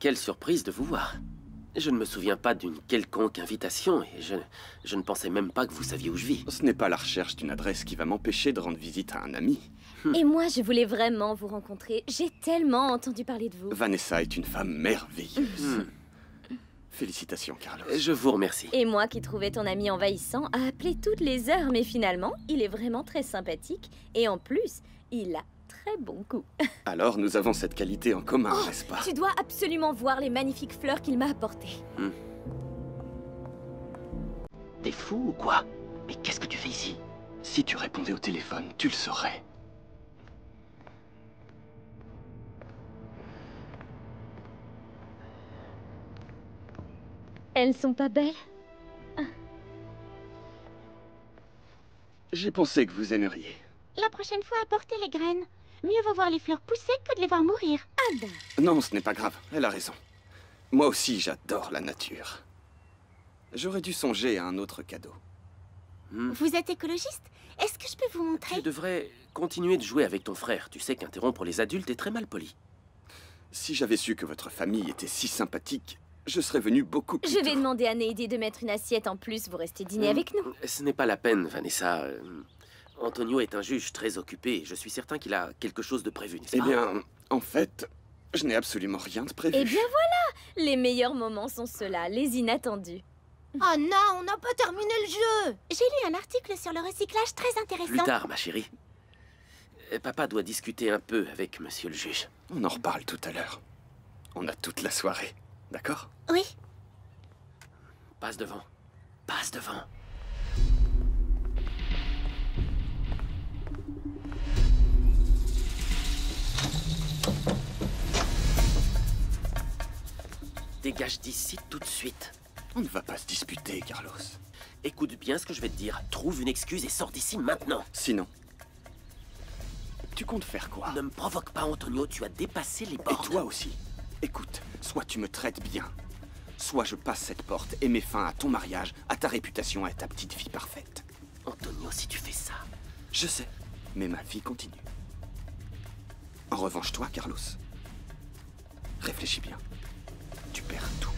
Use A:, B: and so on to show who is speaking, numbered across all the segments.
A: quelle surprise de vous voir. Je ne me souviens pas d'une quelconque invitation et je ne pensais même pas que vous saviez où je vis.
B: Ce n'est pas la recherche d'une adresse qui va m'empêcher de rendre visite à un ami.
C: Et moi, je voulais vraiment vous rencontrer. J'ai tellement entendu parler de vous.
B: Vanessa est une femme merveilleuse. Félicitations, Carlos.
A: Je vous remercie.
C: Et moi qui trouvais ton ami envahissant a appelé toutes les heures, mais finalement, il est vraiment très sympathique. Et en plus, il a très bon goût.
B: Alors, nous avons cette qualité en commun, n'est-ce pas?
C: Tu dois absolument voir les magnifiques fleurs qu'il m'a apportées.
A: T'es fou ou quoi? Mais qu'est-ce que tu fais ici?
B: Si tu répondais au téléphone, tu le saurais.
C: Elles sont pas belles?
B: J'ai pensé que vous aimeriez.
D: La prochaine fois, apportez les graines. Mieux vaut voir les fleurs pousser que de les voir mourir.
C: Ah ben.
B: Non, ce n'est pas grave, elle a raison. Moi aussi, j'adore la nature. J'aurais dû songer à un autre cadeau.
D: Vous êtes écologiste? Est-ce que je peux vous montrer?
A: Tu devrais continuer de jouer avec ton frère. Tu sais qu'interrompre les adultes est très mal poli.
B: Si j'avais su que votre famille était si sympathique, je serais venu beaucoup plus
C: Je vais
B: tôt.
C: demander à Neidi de mettre une assiette en plus. Vous restez dîner avec nous.
A: Ce n'est pas la peine, Vanessa. Antonio est un juge très occupé. Je suis certain qu'il a quelque chose de prévu, n'est-ce
B: Eh
A: pas?
B: bien, en fait, je n'ai absolument rien de prévu.
C: Eh bien voilà! Les meilleurs moments sont ceux-là, les inattendus.
D: Oh non, on n'a pas terminé le jeu! J'ai lu un article sur le recyclage très intéressant.
A: Plus tard, ma chérie. Papa doit discuter un peu avec monsieur le juge.
B: On en reparle tout à l'heure. On a toute la soirée, d'accord?
D: Oui.
A: Passe devant. Passe devant. Dégage d'ici tout de suite.
B: On ne va pas se disputer, Carlos.
A: Écoute bien ce que je vais te dire. Trouve une excuse et sors d'ici maintenant.
B: Sinon, tu comptes faire quoi?
A: Ne me provoque pas, Antonio. Tu as dépassé les
B: Et
A: bornes.
B: toi aussi. Écoute, soit tu me traites bien, soit je passe cette porte et mets fin à ton mariage, à ta réputation et à ta petite vie parfaite.
A: Antonio, si tu fais ça...
B: Je sais, mais ma vie continue. En revanche, toi, Carlos, réfléchis bien. Tu perds tout.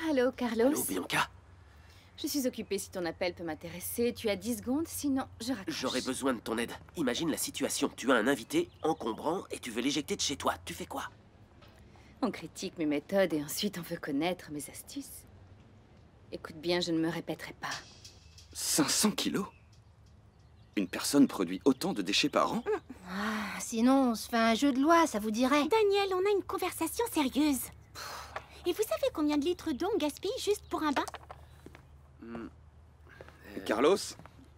C: Allô, Carlos?
A: Allô, Bianca?
C: Je suis occupée si ton appel peut m'intéresser. Tu as 10 secondes, sinon je raccroche.
A: J'aurais besoin de ton aide. Imagine la situation. Tu as un invité encombrant et tu veux l'éjecter de chez toi. Tu fais quoi?
C: On critique mes méthodes et ensuite on veut connaître mes astuces. Écoute bien, je ne me répéterai pas.
B: 500 kilos? Une personne produit autant de déchets par an?
D: Ah, sinon, on se fait un jeu de loi, ça vous dirait? Daniel, on a une conversation sérieuse. Et vous savez combien de litres d'eau on gaspille juste pour un bain?
B: Carlos,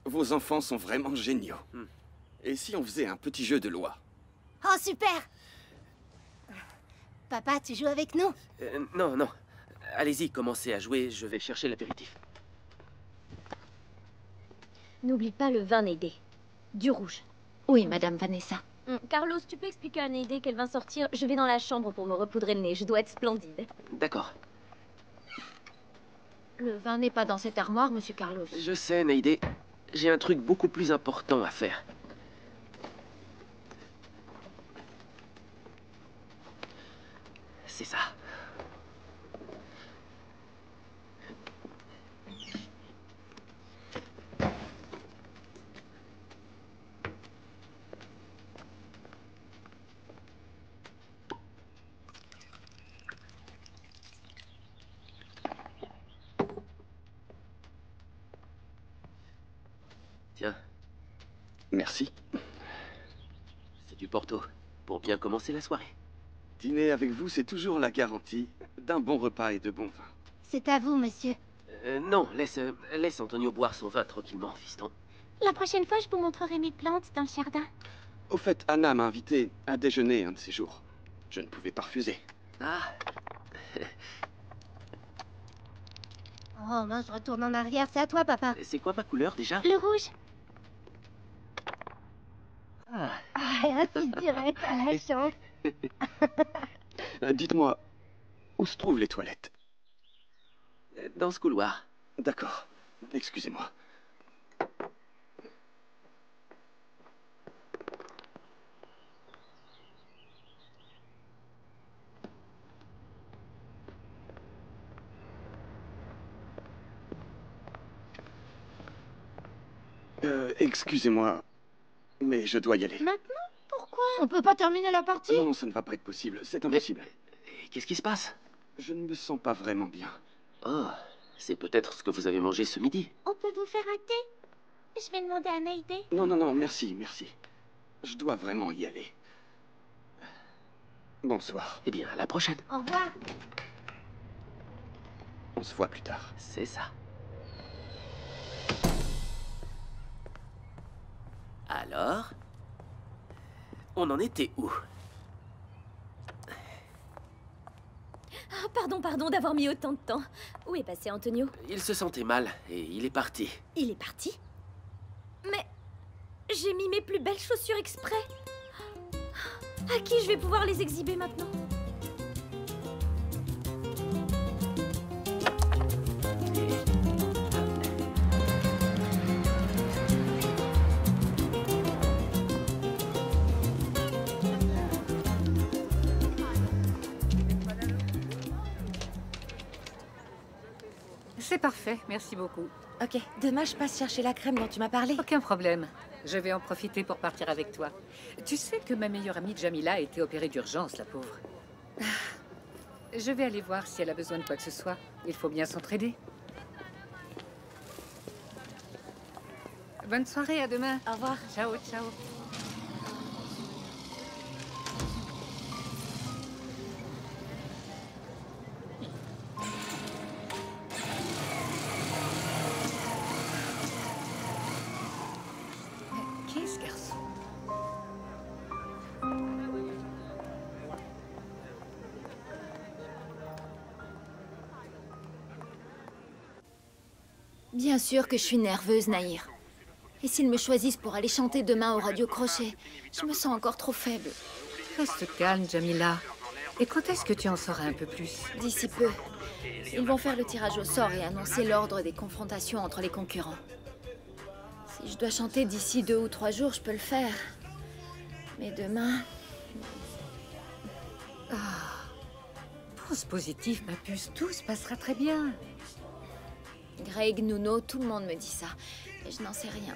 B: vos enfants sont vraiment géniaux. Et si on faisait un petit jeu de loi?
D: Oh, super! Papa, tu joues avec nous?
A: Non, non. Allez-y, commencez à jouer. Je vais chercher l'apéritif.
C: N'oublie pas le vin Neidi. Du rouge.
D: Oui, Madame Vanessa.
C: Carlos, tu peux expliquer à Neidi qu'elle va sortir? Je vais dans la chambre pour me repoudrer le nez. Je dois être splendide.
A: D'accord.
D: Le vin n'est pas dans cette armoire, Monsieur Carlos.
A: Je sais, Neide. J'ai un truc beaucoup plus important à faire. C'est ça. Tiens,
B: Merci.
A: c'est du Porto, pour bien commencer la soirée.
B: Dîner avec vous, c'est toujours la garantie d'un bon repas et de bon vin.
D: C'est à vous, monsieur.
A: Non, laisse Antonio boire son vin tranquillement, fiston.
D: La prochaine fois, je vous montrerai mes plantes dans le jardin.
B: Au fait, Anna m'a invité à déjeuner un de ces jours. Je ne pouvais pas refuser.
A: Ah,
D: Oh mince, je retourne en arrière, c'est à toi, papa.
A: c'est quoi ma couleur déjà?
D: Le rouge. Tu dirais, t'as la chance.
B: Dites-moi, où se trouvent les toilettes?
A: Dans ce couloir.
B: D'accord. Excusez-moi. Excusez-moi, mais je dois y aller.
D: Maintenant? Pourquoi? On peut pas terminer la partie?
B: Non, ça ne va pas être possible. C'est impossible.
A: Et qu'est-ce qui se passe?
B: Je ne me sens pas vraiment bien.
A: Oh, c'est peut-être ce que vous avez mangé ce midi.
D: On peut vous faire un thé? Je vais demander à Naïdé.
B: Non, non, non, merci, merci. Je dois vraiment y aller. Bonsoir.
A: Eh bien, à la prochaine.
D: Au revoir.
B: On se voit plus tard.
A: C'est ça. Alors, on en était où?
C: Ah, pardon d'avoir mis autant de temps. Où est passé Antonio?
A: Il se sentait mal et il est parti.
C: Il est parti? Mais j'ai mis mes plus belles chaussures exprès. À qui je vais pouvoir les exhiber maintenant?
E: C'est parfait, merci beaucoup.
C: Ok, demain je passe chercher la crème dont tu m'as parlé.
E: Aucun problème. Je vais en profiter pour partir avec toi. Tu sais que ma meilleure amie Jamila a été opérée d'urgence, la pauvre. Je vais aller voir si elle a besoin de quoi que ce soit. Il faut bien s'entraider. Bonne soirée, à demain.
C: Au revoir.
E: Ciao, ciao. Qui est ce garçon?
F: Bien sûr que je suis nerveuse, Nahir. Et s'ils me choisissent pour aller chanter demain au Radio Crochet, je me sens encore trop faible.
E: Reste calme, Jamila. Et quand est-ce que tu en sauras un peu plus?
F: D'ici peu, ils vont faire le tirage au sort et annoncer l'ordre des confrontations entre les concurrents. Si je dois chanter d'ici 2 ou 3 jours, je peux le faire. Mais demain...
E: Pense positif, ma puce. Tout se passera très bien.
F: Greg, Nuno, tout le monde me dit ça. Et je n'en sais rien.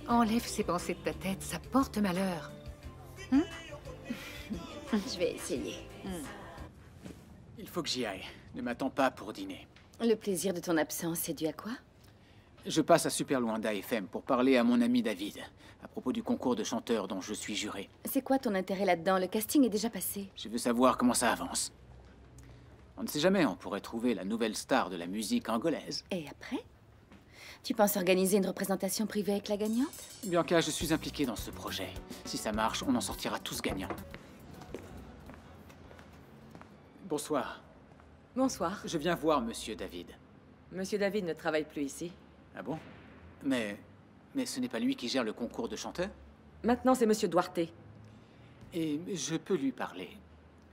E: Enlève ces pensées de ta tête, ça porte malheur.
F: Je vais essayer.
G: Il faut que j'y aille. Ne m'attends pas pour dîner.
F: Le plaisir de ton absence est dû à quoi?
G: Je passe à Super Luanda FM pour parler à mon ami David à propos du concours de chanteurs dont je suis juré.
F: C'est quoi ton intérêt là-dedans? Le casting est déjà passé.
G: Je veux savoir comment ça avance. On ne sait jamais, on pourrait trouver la nouvelle star de la musique angolaise.
F: Et après? Tu penses organiser une représentation privée avec la gagnante?
G: Bianca, je suis impliqué dans ce projet. Si ça marche, on en sortira tous gagnants. Bonsoir.
H: Bonsoir.
G: Je viens voir Monsieur David.
H: Monsieur David ne travaille plus ici.
G: Ah bon? Mais ce n'est pas lui qui gère le concours de chanteurs?
H: Maintenant, c'est Monsieur Duarte.
G: Et je peux lui parler.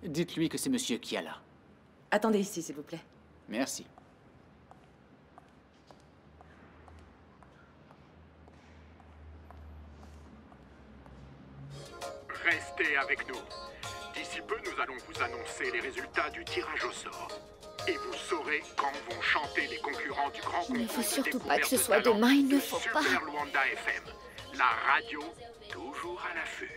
G: Dites-lui que c'est Monsieur Kiala.
H: Attendez ici, s'il vous plaît.
G: Merci.
I: Restez avec nous. D'ici peu, nous allons vous annoncer les résultats du tirage au sort. Et vous saurez quand vont chanter les concurrents du grand concours.
F: Il ne faut
I: de
F: surtout pas que ce
I: découverte
F: soit
I: de talent
F: demain, il ne
I: de
F: faut
I: Super
F: pas.
I: Luanda FM. La radio, toujours à l'affût.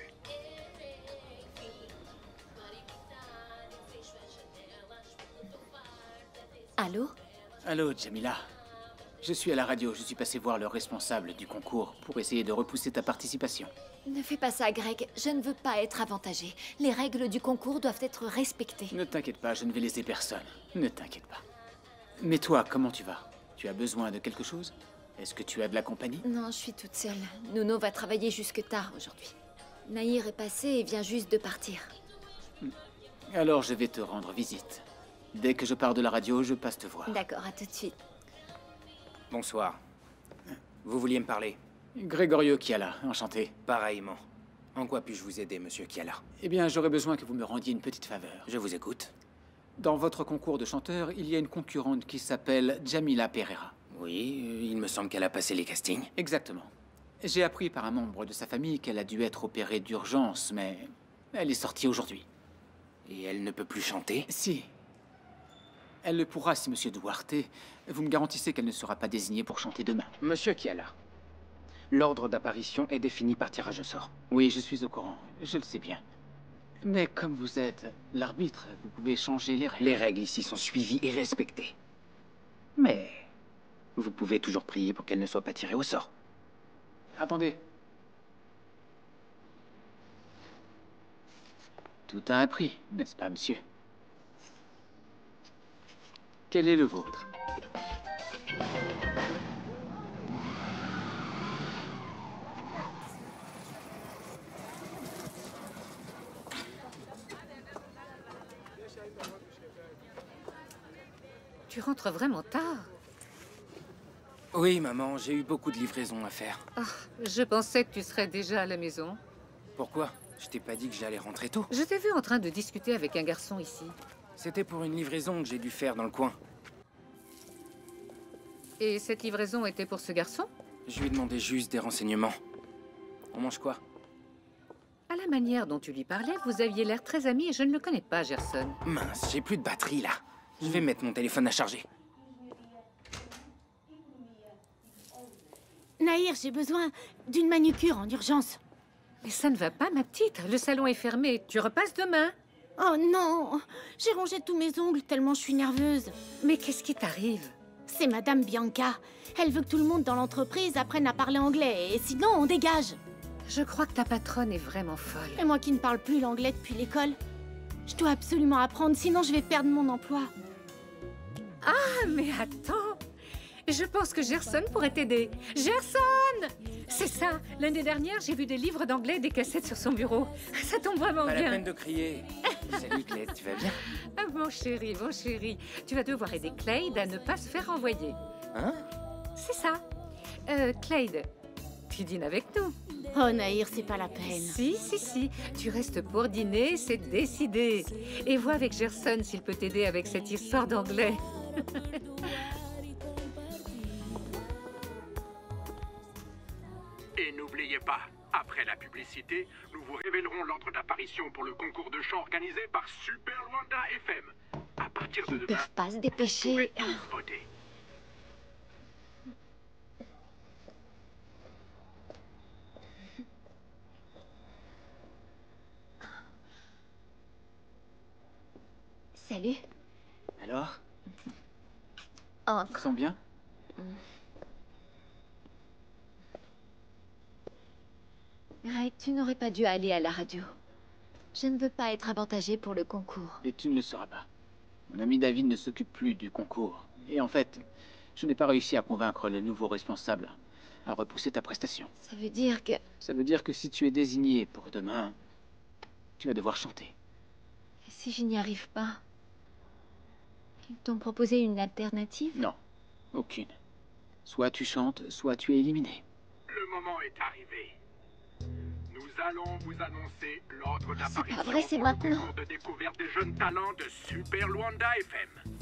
F: Allô?
G: Allô, Jamila. Je suis à la radio, je suis passé voir le responsable du concours pour essayer de repousser ta participation.
F: Ne fais pas ça, Greg. Je ne veux pas être avantagée. Les règles du concours doivent être respectées.
G: Ne t'inquiète pas, je ne vais laisser personne. Ne t'inquiète pas. Mais toi, comment tu vas? Tu as besoin de quelque chose? Est-ce que tu as de la compagnie?
F: Non, je suis toute seule. Nuno va travailler jusque tard aujourd'hui. Nahir est passé et vient juste de partir.
G: Alors je vais te rendre visite. Dès que je pars de la radio, je passe te voir.
F: D'accord, à tout de suite.
J: Bonsoir. Vous vouliez me parler?
G: Gregorio Kiala, enchanté.
J: Pareillement. En quoi puis-je vous aider, monsieur Kiala?
G: Eh bien, j'aurais besoin que vous me rendiez une petite faveur.
J: Je vous écoute.
G: Dans votre concours de chanteur, il y a une concurrente qui s'appelle Jamila Pereira.
J: Oui, il me semble qu'elle a passé les castings.
G: Exactement. J'ai appris par un membre de sa famille qu'elle a dû être opérée d'urgence, mais elle est sortie aujourd'hui.
J: Et elle ne peut plus chanter?
G: Si. Elle le pourra si Monsieur Duarte, vous me garantissez qu'elle ne sera pas désignée pour chanter demain.
J: Monsieur Kiala, l'ordre d'apparition est défini par tirage au sort.
G: Oui, je suis au courant. Je le sais bien. Mais comme vous êtes l'arbitre, vous pouvez changer les règles.
J: Les règles ici sont suivies et respectées.
G: Mais...
J: Vous pouvez toujours prier pour qu'elle ne soit pas tirée au sort.
G: Attendez. Tout a un prix, n'est-ce pas, monsieur? Quel est le vôtre?
E: Tu rentres vraiment tard.
J: Oui, maman, j'ai eu beaucoup de livraisons à faire.
E: Ah, je pensais que tu serais déjà à la maison.
J: Pourquoi? Je t'ai pas dit que j'allais rentrer tôt.
E: Je t'ai vu en train de discuter avec un garçon ici.
J: C'était pour une livraison que j'ai dû faire dans le coin.
E: Et cette livraison était pour ce garçon?
J: Je lui ai demandé juste des renseignements. On mange quoi?
E: À la manière dont tu lui parlais, vous aviez l'air très amis et je ne le connais pas, Gerson.
J: Mince, j'ai plus de batterie là. Je vais mettre mon téléphone à charger.
D: Nahir, j'ai besoin d'une manucure en urgence.
E: Mais ça ne va pas, ma petite. Le salon est fermé. Tu repasses demain.
D: Oh non! J'ai rongé tous mes ongles tellement je suis nerveuse.
E: Mais qu'est-ce qui t'arrive?
D: C'est Madame Bianca. Elle veut que tout le monde dans l'entreprise apprenne à parler anglais, et sinon on dégage.
E: Je crois que ta patronne est vraiment folle.
D: Et moi qui ne parle plus l'anglais depuis l'école, je dois absolument apprendre, sinon je vais perdre mon emploi.
E: Ah, mais attends! Je pense que Gerson pourrait t'aider. Gerson! C'est ça. L'année dernière, j'ai vu des livres d'anglais et des cassettes sur son bureau. Ça tombe vraiment
J: Pas
E: bien.
J: la peine de crier. Salut Claire, tu vas bien?
E: Ah, mon chéri, tu vas devoir aider Clade à ne pas se faire renvoyer.
J: Hein?
E: C'est ça. Clade, tu dînes avec nous.
D: Oh Nahir, c'est pas la peine.
E: Si. Tu restes pour dîner, c'est décidé. Et vois avec Gerson s'il peut t'aider avec cette histoire d'anglais.
I: Et n'oubliez pas, après la publicité, nous vous révélerons l'ordre d'apparition pour le concours de chant organisé par Super Luanda FM. À partir de
F: Ils
I: demain,
F: peuvent pas se
I: vous
F: dépêcher.
I: pouvez tous voter.
F: Salut.
G: Alors?
F: Entre.
G: Ils sont bien?
F: Ray, tu n'aurais pas dû aller à la radio. Je ne veux pas être avantagée pour le concours.
G: Et tu ne le seras pas. Mon ami David ne s'occupe plus du concours. Et en fait, je n'ai pas réussi à convaincre le nouveau responsable à repousser ta prestation.
F: Ça veut dire que...
G: Ça veut dire que si tu es désigné pour demain, tu vas devoir chanter.
F: Et si je n'y arrive pas? Ils t'ont proposé une alternative?
G: Non, aucune. Soit tu chantes, soit tu es éliminé.
I: Le moment est arrivé. Nous allons vous annoncer l'ordre d'apparition
F: pas vrai, c'est
I: pour
F: maintenant.
I: le concours de découverte des jeunes talents de Super Luanda FM.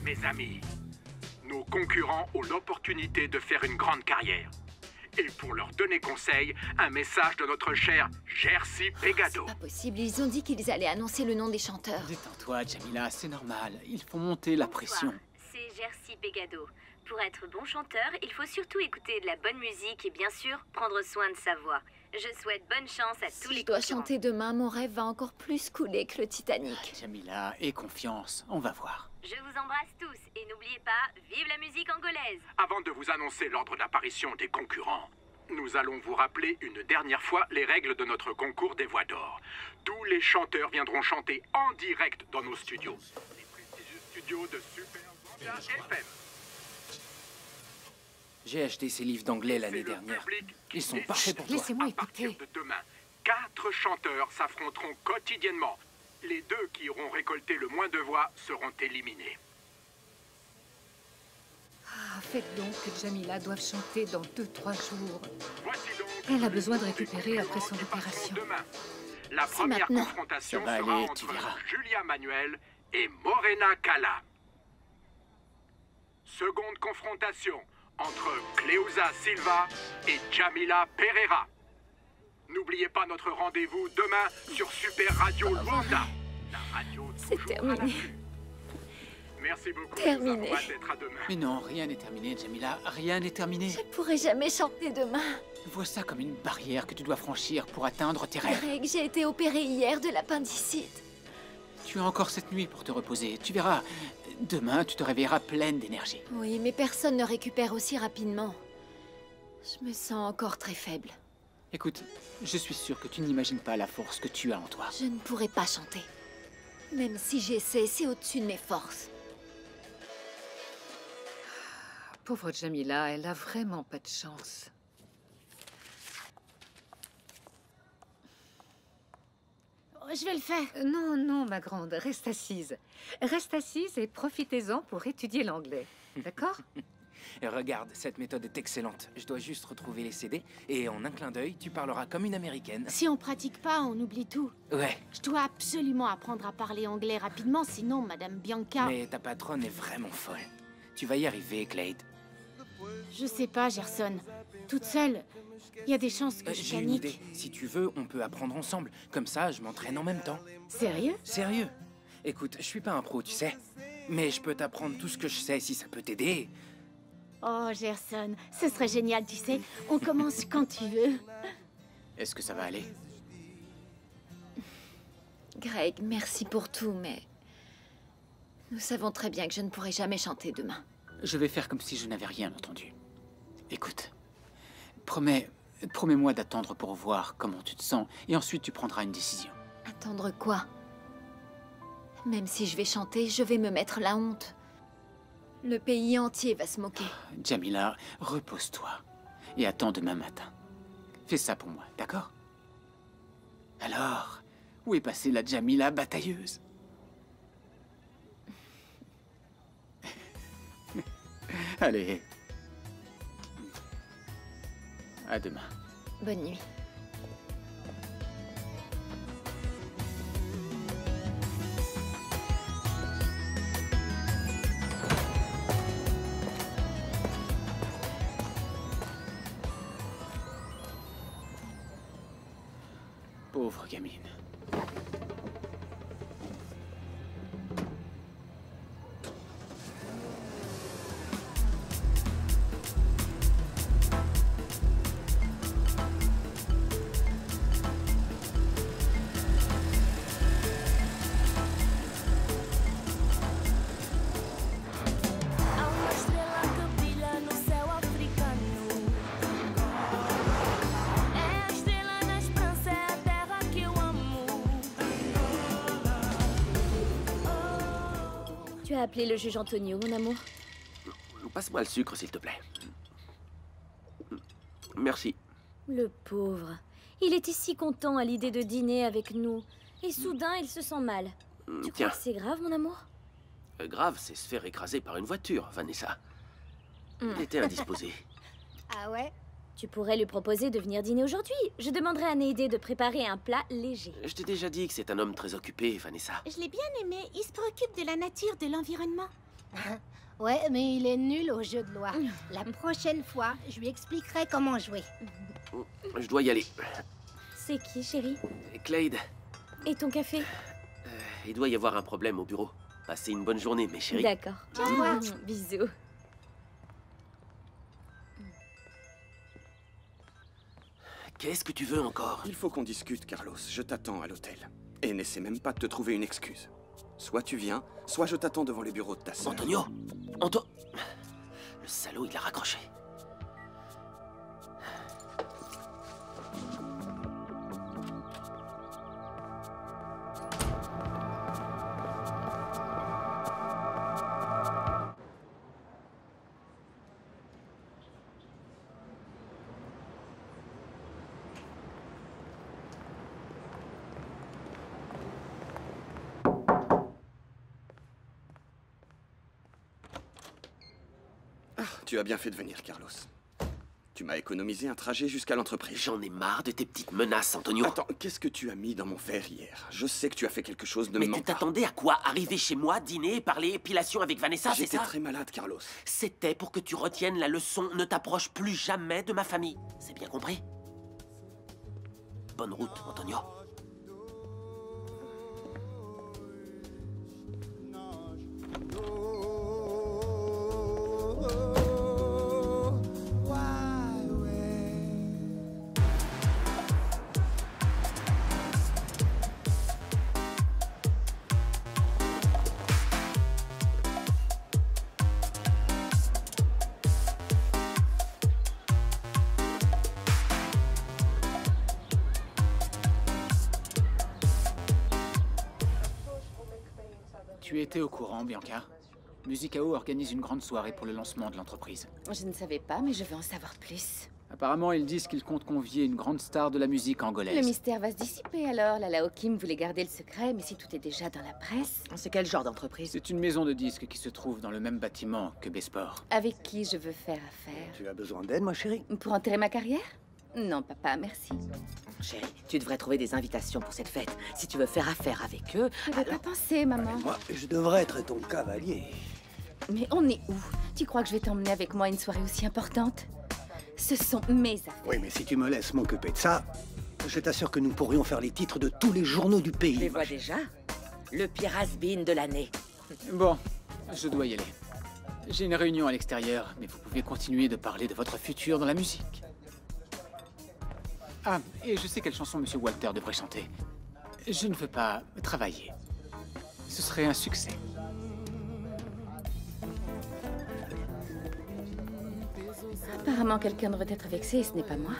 I: Mes amis, nos concurrents ont l'opportunité de faire une grande carrière. Et pour leur donner conseil, un message de notre cher Jersey Pegado.
F: Pas possible, ils ont dit qu'ils allaient annoncer le nom des chanteurs.
G: Détends-toi, Jamila, c'est normal. Il faut monter la pression.
C: C'est Jersey Pegado. Pour être bon chanteur, il faut surtout écouter de la bonne musique et bien sûr prendre soin de sa voix. Je souhaite bonne chance à tous
F: Si
C: les
F: je dois
C: concurrents.
F: chanter demain, mon rêve va encore plus couler que le Titanic.
G: Jamila, aie confiance, on va voir.
C: Je vous embrasse tous et n'oubliez pas, vive la musique angolaise.
I: Avant de vous annoncer l'ordre d'apparition des concurrents, nous allons vous rappeler une dernière fois les règles de notre concours des voix d'or. Tous les chanteurs viendront chanter en direct dans nos studios. Les prestigieux studios de Super Luanda FM.
J: J'ai acheté ces livres d'anglais l'année
I: C'est le
J: dernière.
I: public qui
J: Ils sont
I: décide.
J: parfaits pour toi.
E: Laissez-moi
I: À partir
E: écouter.
I: de demain, 4 chanteurs s'affronteront quotidiennement. Les 2 qui auront récolté le moins de voix seront éliminés.
E: Faites donc que Jamila doive chanter dans 2-3 jours.
I: Voici donc
E: Elle a besoin de
I: les
E: récupérer
I: événements
E: après son
I: qui passeront
E: opération.
I: demain. La
F: C'est
I: première
F: maintenant.
I: confrontation
J: Ça va
I: sera
J: aller, tu
I: entre
J: verras.
I: Julia Manuel et Morena Cala. Seconde confrontation entre Cleusa Silva et Jamila Pereira. N'oubliez pas notre rendez-vous demain sur Super Radio Luanda. La radio
F: C'est
I: toujours à
F: terminé.
I: l'affût. Merci beaucoup.
F: Terminé.
I: Nous avons hâte d'être à demain.
G: Mais non, rien n'est terminé, Jamila. Rien n'est terminé.
F: Je ne pourrai jamais chanter demain.
G: Vois ça comme une barrière que tu dois franchir pour atteindre tes rêves.
F: Greg, j'ai été opérée hier de l'appendicite.
G: Tu as encore cette nuit pour te reposer. Tu verras, demain, tu te réveilleras pleine d'énergie.
F: Oui, mais personne ne récupère aussi rapidement. Je me sens encore très faible.
G: Écoute, je suis sûr que tu n'imagines pas la force que tu as en toi.
F: Je ne pourrai pas chanter. Même si j'essaie, c'est au-dessus de mes forces.
E: Pauvre Jamila, elle a vraiment pas de chance.
D: Je vais le faire.
E: Non, non, ma grande, reste assise. Reste assise et profitez-en pour étudier l'anglais. D'accord?
K: Regarde, cette méthode est excellente. Je dois juste retrouver les CD et en un clin d'œil, tu parleras comme une américaine.
D: Si on pratique pas, on oublie tout.
K: Ouais,
D: Je dois absolument apprendre à parler anglais rapidement, sinon Madame Bianca...
K: mais ta patronne est vraiment folle. Tu vas y arriver, Clade.
D: Je sais pas, Gerson. Toute seule, il y a des chances que je
K: J'ai une
D: panique.
K: idée. Si tu veux, on peut apprendre ensemble. Comme ça, je m'entraîne en même temps.
D: Sérieux?
K: Sérieux? Écoute, je suis pas un pro, tu sais. Mais je peux t'apprendre tout ce que je sais si ça peut t'aider.
D: Oh, Gerson, ce serait génial, tu sais. On commence quand tu veux.
G: Est-ce que ça va aller?
F: Greg, merci pour tout, mais... Nous savons très bien que je ne pourrai jamais chanter demain.
G: Je vais faire comme si je n'avais rien entendu. Écoute, promets-moi d'attendre pour voir comment tu te sens, et ensuite tu prendras une décision.
F: Attendre quoi? Même si je vais chanter, je vais me mettre la honte. Le pays entier va se moquer.
G: Jamila, repose-toi, et attends demain matin. Fais ça pour moi, d'accord? Alors, où est passée la Jamila batailleuse? Allez. À demain.
F: Bonne nuit.
G: Pauvre gamine.
C: Tu as appelé le juge Antonio, mon amour?
A: Passe-moi le sucre, s'il te plaît. Merci.
C: Le pauvre. Il était si content à l'idée de dîner avec nous. Et soudain, il se sent mal. Tu crois
A: Tiens,
C: que c'est grave, mon amour?
A: grave, c'est se faire écraser par une voiture, Vanessa. Il était indisposé.
C: Ah ouais? Tu pourrais lui proposer de venir dîner aujourd'hui. Je demanderai à Néidé de préparer un plat léger.
A: Je t'ai déjà dit que c'est un homme très occupé, Vanessa.
D: Je l'ai bien aimé. Il se préoccupe de la nature, de l'environnement.
L: Ouais, mais il est nul au jeu de loi. La prochaine fois, je lui expliquerai comment jouer.
A: Je dois y aller.
C: C'est qui, chérie?
A: Clade,
C: Et ton café?
A: il doit y avoir un problème au bureau. Passez une bonne journée, mes chéris.
C: D'accord.
L: Au revoir.
C: Bisous.
A: Qu'est-ce que tu veux encore?
B: Il faut qu'on discute, Carlos. Je t'attends à l'hôtel. Et n'essaie même pas de te trouver une excuse. Soit tu viens, soit je t'attends devant les bureaux de ta sœur.
A: Antonio! Le salaud, il l'a raccroché.
B: Tu as bien fait de venir, Carlos. Tu m'as économisé un trajet jusqu'à l'entreprise.
A: J'en ai marre de tes petites menaces, Antonio.
B: Attends, qu'est-ce que tu as mis dans mon verre hier? Je sais que tu as fait quelque chose de
A: Mais tu
B: mental.
A: t'attendais à quoi? Arriver chez moi, dîner et parler épilation avec Vanessa, c'est ça?
B: J'étais très malade, Carlos.
A: C'était pour que tu retiennes la leçon. Ne t'approche plus jamais de ma famille. C'est bien compris? Bonne route, Antonio.
G: Tu étais au courant, Bianca? Musicao organise une grande soirée pour le lancement de l'entreprise.
F: Je ne savais pas, mais je veux en savoir plus.
G: Apparemment, ils disent qu'ils comptent convier une grande star de la musique angolaise.
F: Le mystère va se dissiper alors. Lala Okim voulait garder le secret, mais si tout est déjà dans la presse...
H: C'est quel genre d'entreprise?
G: C'est une maison de disques qui se trouve dans le même bâtiment que Besport.
F: Avec qui je veux faire affaire?
M: Tu as besoin d'aide, ma chérie?
F: Pour enterrer ma carrière? Non, papa, merci.
H: Chérie, tu devrais trouver des invitations pour cette fête. Si tu veux faire affaire avec eux...
F: J'avais pas pensé, maman.
M: Moi, je devrais être ton cavalier.
F: Mais on est où? Tu crois que je vais t'emmener avec moi à une soirée aussi importante? Ce sont mes affaires.
M: Oui, mais si tu me laisses m'occuper de ça, je t'assure que nous pourrions faire les titres de tous les journaux du pays.
H: Je les vois déjà. Le pire has-been de l'année.
G: Bon, je dois y aller. J'ai une réunion à l'extérieur, mais vous pouvez continuer de parler de votre futur dans la musique. Ah, et je sais quelle chanson Monsieur Walter devrait chanter. Je ne veux pas travailler. Ce serait un succès.
F: Apparemment, quelqu'un devrait être vexé et ce n'est pas moi.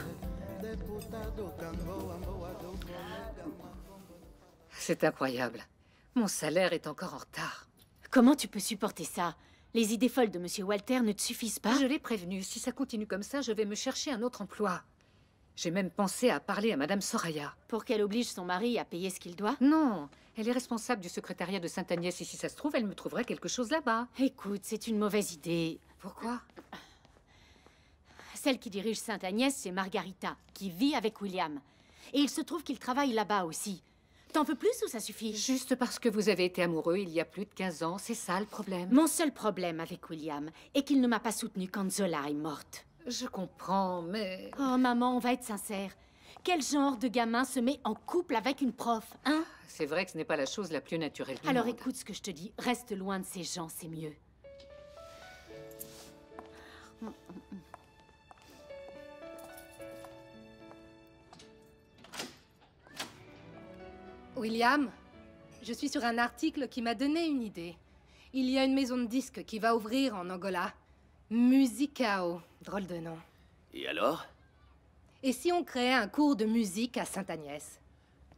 E: C'est incroyable. Mon salaire est encore en retard.
D: Comment tu peux supporter ça? Les idées folles de Monsieur Walter ne te suffisent pas?
E: Je l'ai prévenu. Si ça continue comme ça, je vais me chercher un autre emploi. J'ai même pensé à parler à Madame Soraya.
D: Pour qu'elle oblige son mari à payer ce qu'il doit?
E: Non, elle est responsable du secrétariat de Sainte-Agnès et si ça se trouve, elle me trouverait quelque chose là-bas.
D: Écoute, c'est une mauvaise idée.
E: Pourquoi?
D: Celle qui dirige Sainte-Agnès, c'est Margarita, qui vit avec William. Et il se trouve qu'il travaille là-bas aussi. T'en veux plus ou ça suffit?
E: Juste parce que vous avez été amoureux il y a plus de 15 ans, c'est ça le problème?
D: Mon seul problème avec William est qu'il ne m'a pas soutenue quand Zola est morte.
E: Je comprends, mais...
D: Oh, maman, on va être sincère. Quel genre de gamin se met en couple avec une prof, hein?
E: C'est vrai que ce n'est pas la chose la plus naturelle du
D: Alors
E: monde.
D: écoute ce que je te dis. Reste loin de ces gens, c'est mieux.
N: William, je suis sur un article qui m'a donné une idée. Il y a une maison de disques qui va ouvrir en Angola. Musicao, drôle de nom.
A: Et alors?
N: Et si on créait un cours de musique à Sainte-Agnès?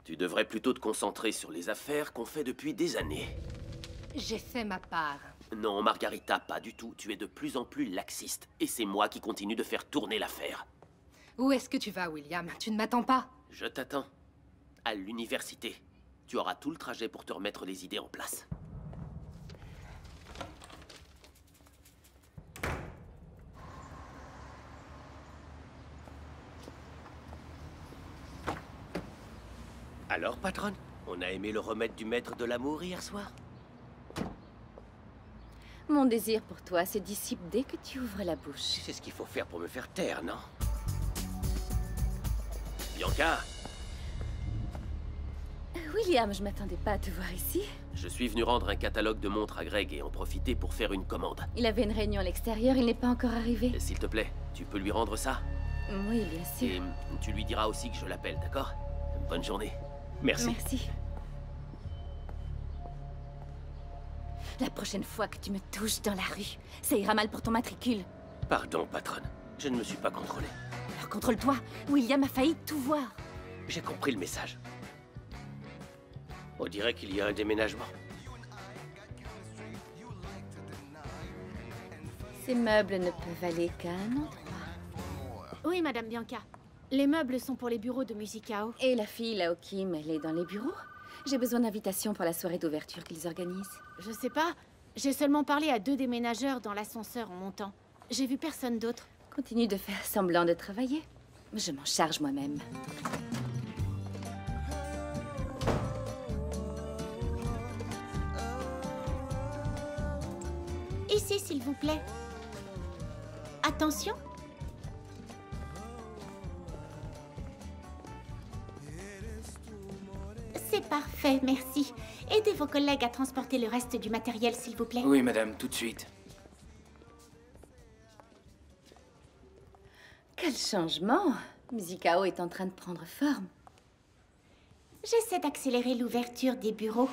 A: Tu devrais plutôt te concentrer sur les affaires qu'on fait depuis des années.
N: J'ai fait ma part.
A: Non, Margarita, pas du tout. Tu es de plus en plus laxiste. Et c'est moi qui continue de faire tourner l'affaire.
N: Où est-ce que tu vas, William? Tu ne m'attends pas?
A: Je t'attends. À l'université. Tu auras tout le trajet pour te remettre les idées en place. Alors, patronne, on a aimé le remède du maître de l'amour hier soir?
F: Mon désir pour toi se dissipe dès que tu ouvres la bouche.
A: C'est ce qu'il faut faire pour me faire taire, non? Bianca!
F: William, je m'attendais pas à te voir ici.
A: Je suis venu rendre un catalogue de montres à Greg et en profiter pour faire une commande.
F: Il avait une réunion à l'extérieur, il n'est pas encore arrivé.
A: S'il te plaît, tu peux lui rendre ça?
F: Oui, bien sûr.
A: Et tu lui diras aussi que je l'appelle, d'accord? Bonne journée. Merci.
F: Merci. La prochaine fois que tu me touches dans la rue, ça ira mal pour ton matricule.
A: Pardon, patronne. Je ne me suis pas contrôlé.
F: Alors contrôle-toi. William a failli tout voir.
A: J'ai compris le message. On dirait qu'il y a un déménagement.
F: Ces meubles ne peuvent aller qu'à un endroit.
D: Oui, Madame Bianca. Les meubles sont pour les bureaux de Musicao.
F: Et la fille, Lao Kim, elle est dans les bureaux? J'ai besoin d'invitations pour la soirée d'ouverture qu'ils organisent.
D: Je sais pas. J'ai seulement parlé à 2 déménageurs dans l'ascenseur en montant. J'ai vu personne d'autre.
F: Continue de faire semblant de travailler. Je m'en charge moi-même.
D: Ici, s'il vous plaît. Attention. C'est parfait, merci. Aidez vos collègues à transporter le reste du matériel, s'il vous plaît.
K: Oui, madame, tout de suite.
F: Quel changement! Musicao est en train de prendre forme.
D: J'essaie d'accélérer l'ouverture des bureaux.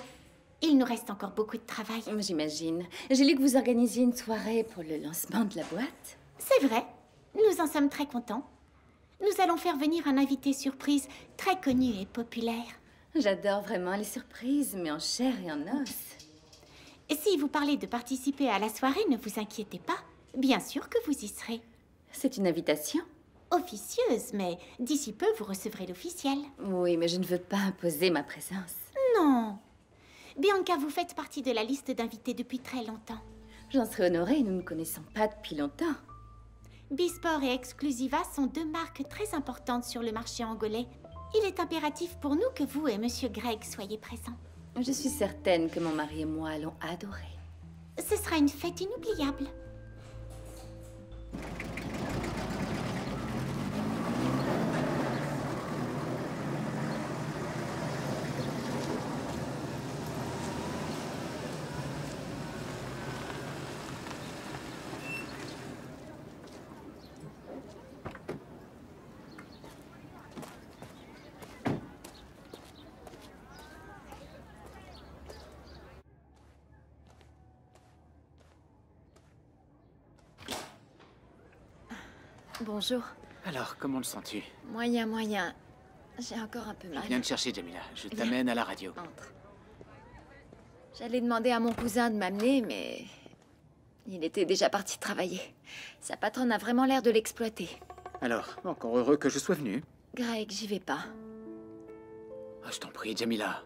D: Il nous reste encore beaucoup de travail.
F: J'imagine. J'ai lu que vous organisiez une soirée pour le lancement de la boîte.
D: C'est vrai. Nous en sommes très contents. Nous allons faire venir un invité surprise très connu et populaire.
F: J'adore vraiment les surprises, mais en chair et en os.
D: Et si vous parlez de participer à la soirée, ne vous inquiétez pas. Bien sûr que vous y serez.
F: C'est une invitation?
D: Officieuse, mais d'ici peu, vous recevrez l'officiel.
F: Oui, mais je ne veux pas imposer ma présence.
D: Non. Bianca, vous faites partie de la liste d'invités depuis très longtemps.
F: J'en serais honorée, nous ne nous connaissons pas depuis longtemps.
D: Bisport et Exclusiva sont deux marques très importantes sur le marché angolais. Il est impératif pour nous que vous et Monsieur Greg soyez présents.
F: Je suis certaine que mon mari et moi allons adorer.
D: Ce sera une fête inoubliable.
F: Bonjour.
G: Alors, comment le sens-tu?
F: Moyen, moyen. J'ai encore un peu mal.
G: Je viens de chercher Jamila. Je t'amène à la radio.
F: Entre. J'allais demander à mon cousin de m'amener, mais... il était déjà parti travailler. Sa patronne a vraiment l'air de l'exploiter.
G: Alors, encore heureux que je sois venu.
F: Greg, j'y vais pas.
G: Ah, je t'en prie, Jamila.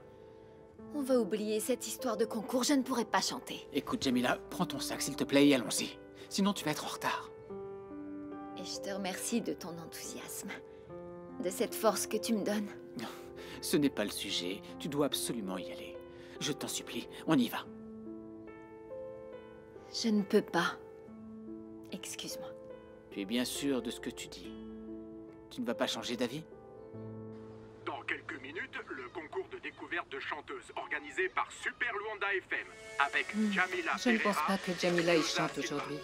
F: On va oublier cette histoire de concours, je ne pourrai pas chanter.
G: Écoute, Jamila, prends ton sac, s'il te plaît, et allons-y. Sinon, tu vas être en retard.
F: Et je te remercie de ton enthousiasme. De cette force que tu me donnes.
G: Ce n'est pas le sujet. Tu dois absolument y aller. Je t'en supplie, on y va.
F: Je ne peux pas. Excuse-moi.
G: Tu es bien sûr de ce que tu dis. Tu ne vas pas changer d'avis?
I: Dans quelques minutes, le concours de découverte de chanteuses organisé par Super Luanda FM avec Jamila
E: Je ne pense
I: Pereira.
E: pas que Jamila y chante aujourd'hui.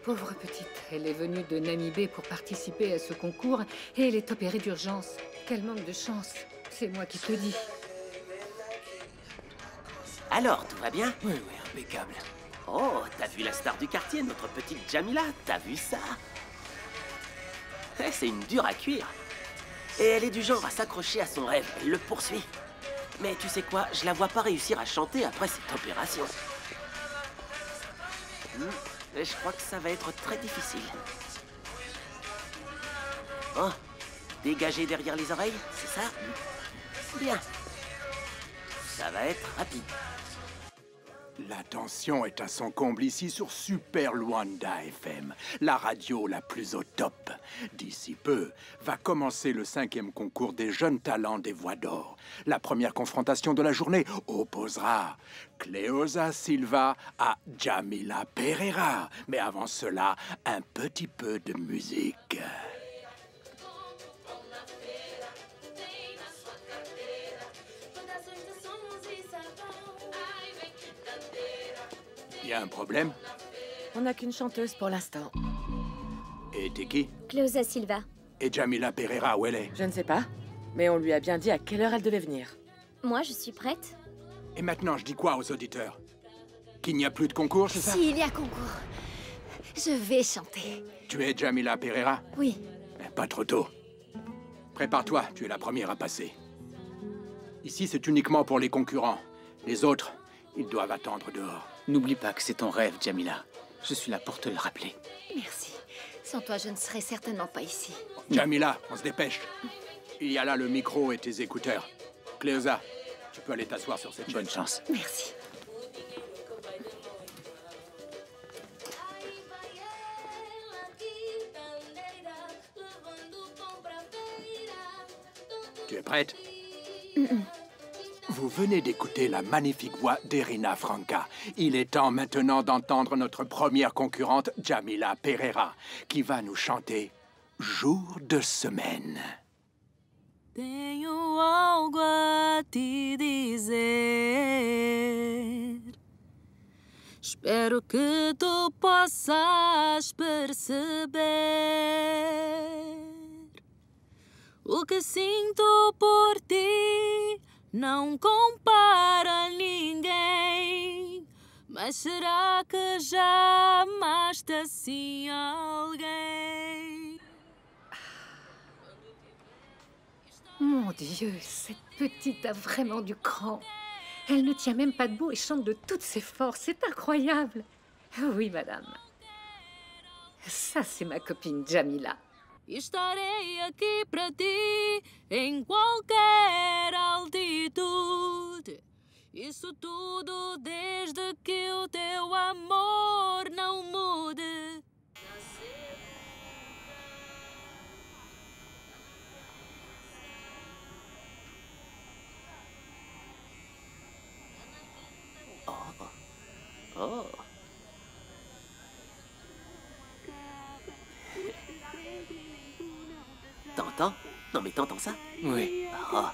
E: Pauvre petite, elle est venue de Namibé pour participer à ce concours et elle est opérée d'urgence. Quel manque de chance. C'est moi qui te le dis.
A: Alors, tout va bien?
K: Oui, impeccable.
A: Oh, t'as vu la star du quartier, notre petite Jamila? T'as vu ça? C'est une dure à cuire. Et elle est du genre à s'accrocher à son rêve. Elle le poursuit. Mais tu sais quoi? Je la vois pas réussir à chanter après cette opération. Et je crois que ça va être très difficile. Oh, dégagez derrière les oreilles, c'est ça? Bien. Ça va être rapide.
I: La tension est à son comble ici sur Super Luanda FM, la radio la plus au top. D'ici peu, va commencer le 5e concours des jeunes talents des Voix d'Or. La première confrontation de la journée opposera Cleosa Silva à Jamila Pereira. Mais avant cela, un petit peu de musique. Y a un problème?
H: On n'a qu'une chanteuse pour l'instant.
I: Et t'es qui?
C: Cleosa Silva.
I: Et Jamila Pereira, où elle est?
H: Je ne sais pas, mais on lui a bien dit à quelle heure elle devait venir.
C: Moi, je suis prête.
I: Et maintenant, je dis quoi aux auditeurs? Qu'il n'y a plus de concours, c'est ça?
F: Si, il y a concours. Je vais chanter.
I: Tu es Jamila Pereira?
F: Oui.
I: Pas trop tôt. Prépare-toi, tu es la première à passer. Ici, c'est uniquement pour les concurrents. Les autres, ils doivent attendre dehors.
G: N'oublie pas que c'est ton rêve, Jamila. Je suis là pour te le rappeler.
F: Merci. Sans toi, je ne serais certainement pas ici.
I: Jamila, on se dépêche. Il y a là le micro et tes écouteurs. Cleosa, tu peux aller t'asseoir sur cette chaise.
G: Bonne chance.
F: Merci.
I: Tu es prête? Vous venez d'écouter la magnifique voix d'Irina Franca. Il est temps maintenant d'entendre notre première concurrente, Jamila Pereira, qui va nous chanter « Jour de semaine ».
O: Tenho algo a te dizer. Espero que tu possas perceber o que sinto por ti. Não compara ninguém, mas será que já amaste assim alguém?
E: Mon Dieu, cette petite a vraiment du cran. Elle ne tient même pas debout et chante de toutes ses forces. C'est incroyable. Oui, madame. Ça, c'est ma copine Jamila.
O: Estarei aqui para ti em qualquer altitude. Isso tudo desde que o teu amor não mude.
A: Oh. T'entends? Non mais t'entends ça?
K: Oui.
A: Oh.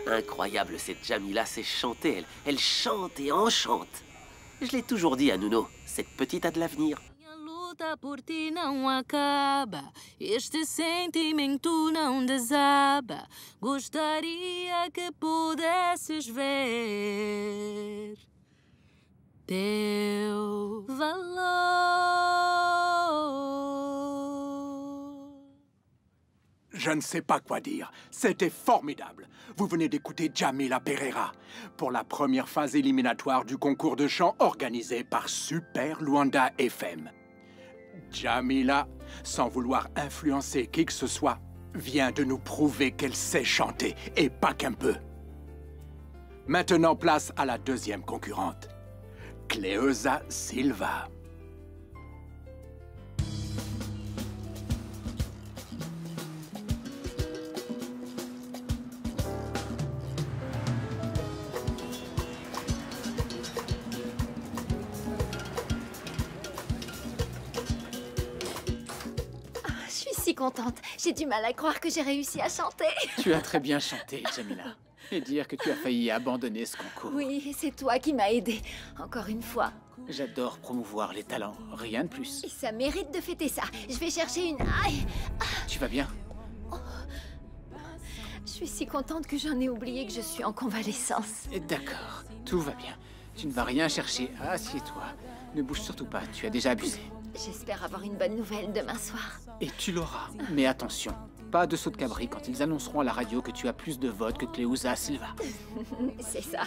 A: Incroyable, cette Jamila sait chanter, elle chante et enchante. Je l'ai toujours dit à Nuno, cette petite a de l'avenir.
O: A luta por ti não acaba, este sentimento não desaba. Gostaria que pudesses ver teu valor.
I: Je ne sais pas quoi dire. C'était formidable. Vous venez d'écouter Jamila Pereira pour la première phase éliminatoire du concours de chant organisé par Super Luanda FM. Jamila, sans vouloir influencer qui que ce soit, vient de nous prouver qu'elle sait chanter, et pas qu'un peu. Maintenant, place à la deuxième concurrente, Cleusa Silva.
F: Contente. J'ai du mal à croire que j'ai réussi à chanter.
G: Tu as très bien chanté, Jamila. Et dire que tu as failli abandonner ce concours.
F: Oui, c'est toi qui m'as aidée. Encore une fois.
G: J'adore promouvoir les talents, rien de plus.
F: Et ça mérite de fêter ça. Je vais chercher une... Aïe.
G: Tu vas bien?
F: Oh. Je suis si contente que j'en ai oublié que je suis en convalescence.
G: D'accord, tout va bien. Tu ne vas rien chercher. Assieds-toi. Ne bouge surtout pas, tu as déjà abusé.
F: J'espère avoir une bonne nouvelle demain soir.
G: Et tu l'auras. Mais attention, pas de saut de cabri quand ils annonceront à la radio que tu as plus de votes que Cleusa Silva.
F: C'est ça.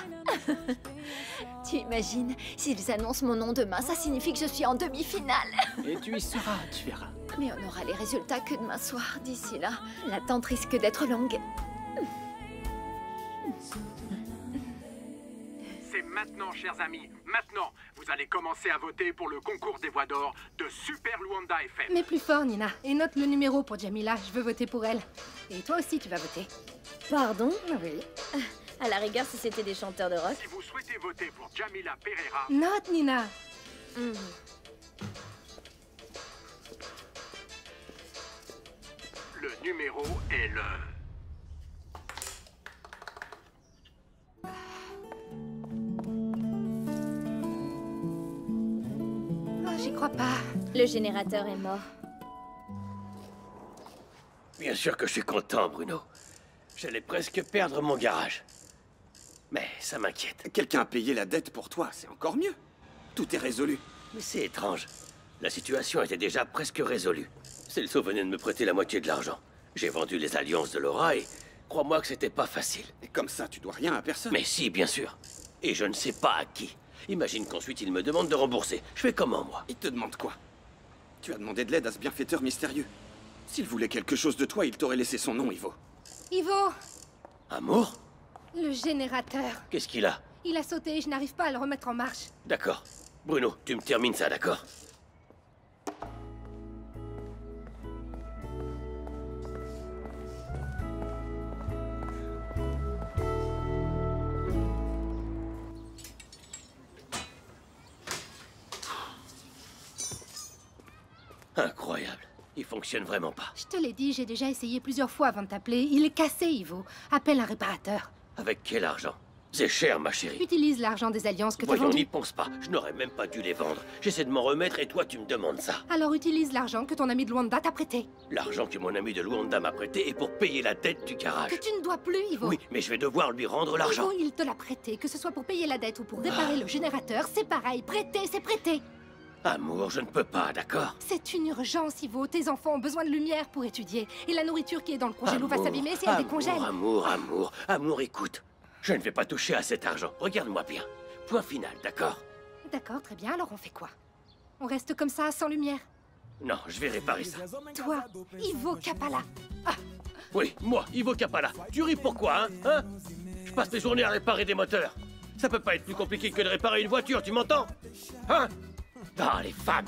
F: Tu imagines, s'ils annoncent mon nom demain, ça signifie que je suis en demi-finale.
G: Et tu y seras, tu verras.
F: Mais on n'aura les résultats que demain soir. D'ici là, l'attente risque d'être longue.
I: C'est maintenant, chers amis, maintenant, vous allez commencer à voter pour le concours des voix d'or de Super Luanda FM.
N: Mais plus fort, Nina, et note le numéro pour Jamila, je veux voter pour elle. Et toi aussi, tu vas voter.
P: Pardon?
N: Oui.
P: À la rigueur, si c'était des chanteurs de rock.
I: Si vous souhaitez voter pour Jamila Pereira...
N: Note, Nina.
I: Le numéro est le...
N: J'y crois pas.
P: Le générateur est mort.
A: Bien sûr que je suis content, Bruno. J'allais presque perdre mon garage. Mais ça m'inquiète.
B: Quelqu'un a payé la dette pour toi, c'est encore mieux. Tout est résolu.
A: Mais c'est étrange. La situation était déjà presque résolue. Celso venait de me prêter la moitié de l'argent. J'ai vendu les alliances de Laura et crois-moi que c'était pas facile.
B: Et comme ça, tu dois rien à personne.
A: Mais si, bien sûr. Et je ne sais pas à qui. Imagine qu'ensuite il me demande de rembourser. Je fais comment, moi?
B: Il te demande quoi? Tu as demandé de l'aide à ce bienfaiteur mystérieux. S'il voulait quelque chose de toi, il t'aurait laissé son nom, Ivo.
N: Ivo!
A: Amour?
N: Le générateur.
A: Qu'est-ce qu'il a?
N: Il a sauté et je n'arrive pas à le remettre en marche.
A: D'accord. Bruno, tu me termines ça, d'accord? Incroyable. Il fonctionne vraiment pas.
N: Je te l'ai dit, j'ai déjà essayé plusieurs fois avant de t'appeler. Il est cassé, Ivo. Appelle un réparateur.
A: Avec quel argent? C'est cher, ma chérie.
N: Utilise l'argent des alliances que t'as
A: Voyons,
N: vendu.
A: n'y pense pas. Je n'aurais même pas dû les vendre. J'essaie de m'en remettre et toi, tu me demandes ça.
N: Alors utilise l'argent que ton ami de Luanda t'a prêté.
A: L'argent que mon ami de Luanda m'a prêté est pour payer la dette du garage.
N: Que tu ne dois plus, Ivo.
A: Oui, mais je vais devoir lui rendre l'argent.
N: Ivo, il te l'a prêté. Que ce soit pour payer la dette ou pour réparer le générateur, c'est pareil. Prêter, c'est prêter.
A: Amour, je ne peux pas, d'accord?
N: C'est une urgence, Ivo. Tes enfants ont besoin de lumière pour étudier. Et la nourriture qui est dans le congélo va s'abîmer si elle décongèle.
A: Amour, écoute. Je ne vais pas toucher à cet argent. Regarde-moi bien. Point final, d'accord?
N: D'accord, très bien. Alors on fait quoi? On reste comme ça, sans lumière?
A: Non, je vais réparer ça.
N: Toi, Ivo Capala. Ah.
A: Oui, moi, Ivo Capala. Tu ris pourquoi, hein? Je passe mes journées à réparer des moteurs. Ça peut pas être plus compliqué que de réparer une voiture, tu m'entends? Hein? Ah, les femmes!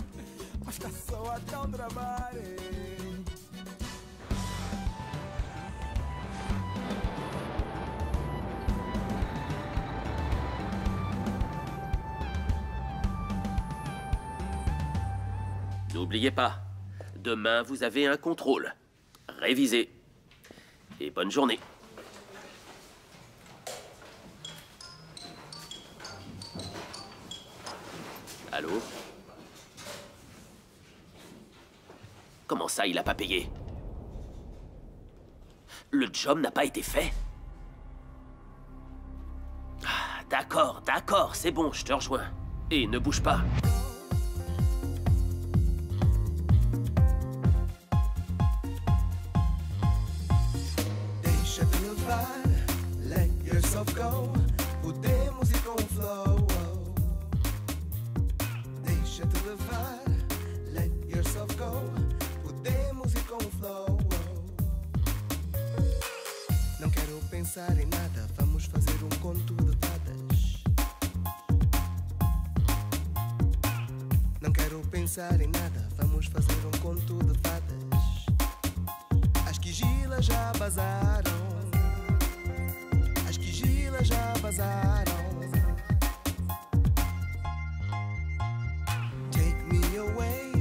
A: N'oubliez pas, demain vous avez un contrôle. Révisez. Et bonne journée. Allô? Comment ça, il a pas payé? Le job n'a pas été fait? Ah, d'accord, c'est bon, je te rejoins. Et ne bouge pas.
Q: Deixa de levar, let yourself go. Podemos ir com o flow. Deixa de levar, let yourself go. Podemos ir com o flow. Não quero pensar em nada, vamos fazer conto de fadas. Não quero pensar em nada, vamos fazer conto de fadas. As quigilas já vazaram. As quigilas já vazaram. Take me away,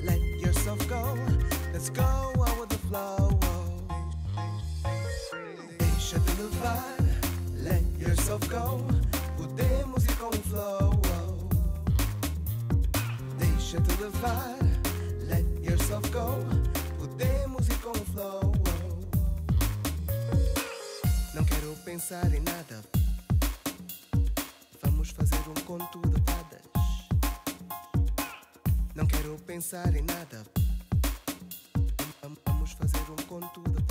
Q: let yourself go. Let's go out with the flow. Deixa de levar, let yourself go. Podemos ir com o flow. Deixa de levar, let yourself go. Podemos ir com o flow. Não quero pensar em nada, vamos fazer conto de fadas. Não quero pensar em nada, vamos fazer conto de fadas.